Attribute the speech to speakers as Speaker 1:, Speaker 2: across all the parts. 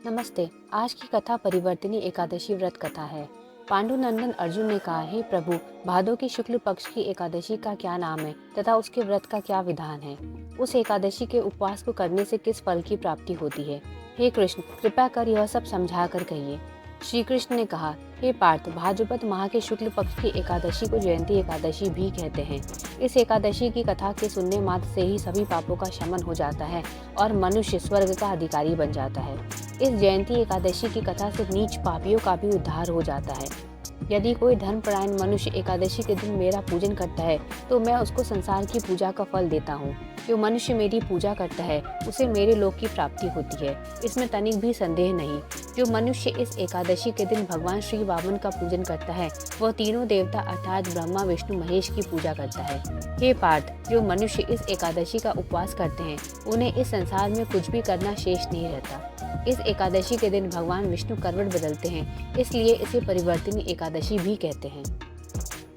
Speaker 1: नमस्ते। आज की कथा परिवर्तिनी एकादशी व्रत कथा है। पांडुनंदन अर्जुन ने कहा, हे प्रभु, भादों की शुक्ल पक्ष की एकादशी का क्या नाम है तथा उसके व्रत का क्या विधान है? उस एकादशी के उपवास को करने से किस फल की प्राप्ति होती है? हे कृष्ण, कृपा कर यह सब समझा कर कहिए। श्री कृष्ण ने कहा, हे पार्थ, भाद्रपद माह के शुक्ल पक्ष की एकादशी को जयंती एकादशी भी कहते हैं। इस एकादशी की कथा के सुनने मात्र से ही सभी पापों का शमन हो जाता है और मनुष्य स्वर्ग का अधिकारी बन जाता है। इस जयंती एकादशी की कथा से नीच पापियों का भी उद्धार हो जाता है। यदि कोई धर्मपरायण मनुष्य एकादशी के दिन मेरा पूजन करता है तो मैं उसको संसार की पूजा का फल देता हूँ। जो मनुष्य मेरी पूजा करता है उसे मेरे लोक की प्राप्ति होती है, इसमें तनिक भी संदेह नहीं। जो मनुष्य इस एकादशी के दिन भगवान श्री वामन का पूजन करता है वह तीनों देवता अर्थात ब्रह्मा विष्णु महेश की पूजा करता है। हे पार्थ, जो मनुष्य इस एकादशी का उपवास करते हैं उन्हें इस संसार में कुछ भी करना शेष नहीं रहता। इस एकादशी के दिन भगवान विष्णु करवट बदलते हैं, इसलिए इसे परिवर्तिनी एकादशी भी कहते हैं।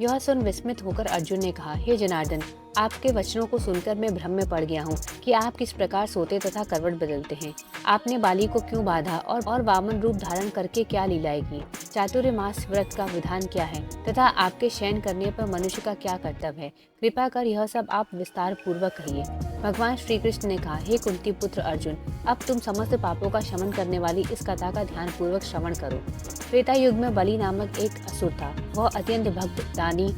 Speaker 1: यह सुन विस्मित होकर अर्जुन ने कहा, हे जनार्दन, आपके वचनों को सुनकर मैं भ्रम में पड़ गया हूँ कि आप किस प्रकार सोते तथा करवट बदलते हैं। आपने बाली को क्यों बांधा और वामन रूप धारण करके क्या लीलाएं की? चातुर्मास व्रत का विधान क्या है तथा आपके शयन करने पर मनुष्य का क्या कर्तव्य है? कृपा कर यह सब आप विस्तार पूर्वक कहिए। भगवान श्री कृष्ण ने कहा, हे कुंती पुत्र अर्जुन, अब तुम समस्त पापों का शमन करने वाली इस कथा का ध्यान पूर्वक श्रवण करो। त्रेता युग में बलि नामक एक असुर था। वह अत्यंत भक्त, दानी,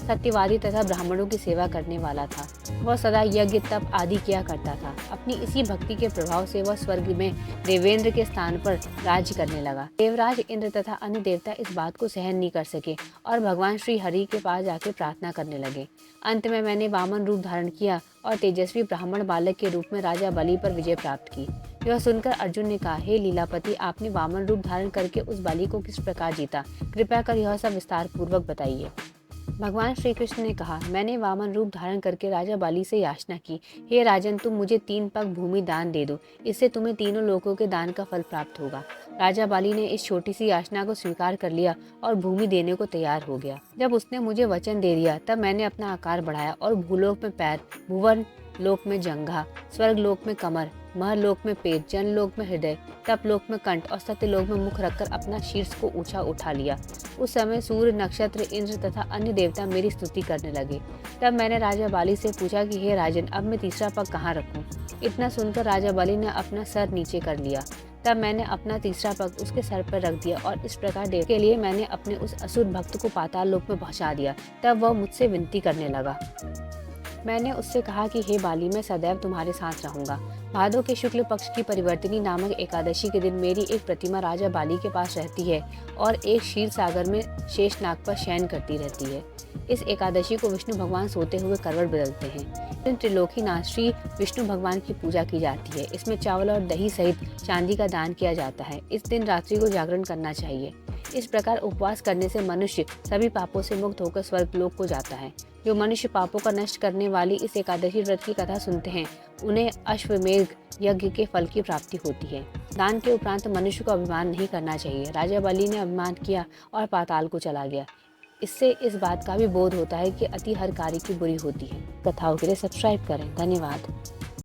Speaker 1: सत्यवादी तथा ब्राह्मणों की सेवा करने वाला था। वह सदा यज्ञ तप आदि किया करता था। अपनी इसी भक्ति के प्रभाव से वह स्वर्ग में देवेंद्र के स्थान पर राज्य करने लगा। देवराज इंद्र तथा अन्य देवता इस बात को सहन नहीं कर सके और भगवान श्री हरि के पास जाकर प्रार्थना करने लगे। अंत में मैंने वामन रूप धारण किया और तेजस्वी ब्राह्मण बालक के रूप में राजा बलि पर विजय प्राप्त की। यह सुनकर अर्जुन ने कहा, हे लीलापति, आपने वामन रूप धारण करके उस बलि को किस प्रकार जीता? कृपया कर यह सब विस्तार पूर्वक बताइए। भगवान श्री कृष्ण ने कहा, मैंने वामन रूप धारण करके राजा बाली से याचना की, हे राजन, तुम मुझे 3 पग भूमि दान दे दो, इससे तुम्हें तीनों लोकों के दान का फल प्राप्त होगा। राजा बाली ने इस छोटी सी याचना को स्वीकार कर लिया और भूमि देने को तैयार हो गया। जब उसने मुझे वचन दे दिया तब मैंने अपना आकार बढ़ाया और भूलोक में पैर, भुवन लोक में जंघा, स्वर्ग लोक में कमर, महलोक में पेट, जनलोक में हृदय, तप लोक में कंठ और सत्यलोक में मुख रखकर अपना शीर्ष को ऊंचा उठा लिया। उस समय सूर्य, नक्षत्र, इंद्र तथा अन्य देवता मेरी स्तुति करने लगे। तब मैंने राजा बाली से पूछा कि हे राजन, अब मैं तीसरा पग कहाँ रखूं? इतना सुनकर राजा बाली ने अपना सर नीचे कर लिया। तब मैंने अपना तीसरा पग उसके सर पर रख दिया और इस प्रकार देव के लिए मैंने अपने उस असुर भक्त को पाताल लोक में पहुंचा दिया। तब वह मुझसे विनती करने लगा। मैंने उससे कहा कि हे बाली, मैं सदैव तुम्हारे साथ रहूंगा। भादों के शुक्ल पक्ष की परिवर्तिनी नामक एकादशी के दिन मेरी एक प्रतिमा राजा बाली के पास रहती है और एक क्षीर सागर में शेषनाग पर शयन करती रहती है। इस एकादशी को विष्णु भगवान सोते हुए करवट बदलते हैं। दिन त्रिलोकीनाथ श्री विष्णु भगवान की पूजा की जाती है। इसमें चावल और दही सहित चांदी का दान किया जाता है। इस दिन रात्रि को जागरण करना चाहिए। इस प्रकार उपवास करने से मनुष्य सभी पापों से मुक्त होकर स्वर्ग लोक को जाता है। जो मनुष्य पापों का नष्ट करने वाली इस एकादशी व्रत की कथा सुनते हैं उन्हें अश्वमेध यज्ञ के फल की प्राप्ति होती है। दान के उपरांत मनुष्य को अभिमान नहीं करना चाहिए। राजा बलि ने अभिमान किया और पाताल को चला गया। इससे इस बात का भी बोध होता है कि अति हर कार्य की बुरी होती है। कथाओं के लिए सब्सक्राइब करें। धन्यवाद।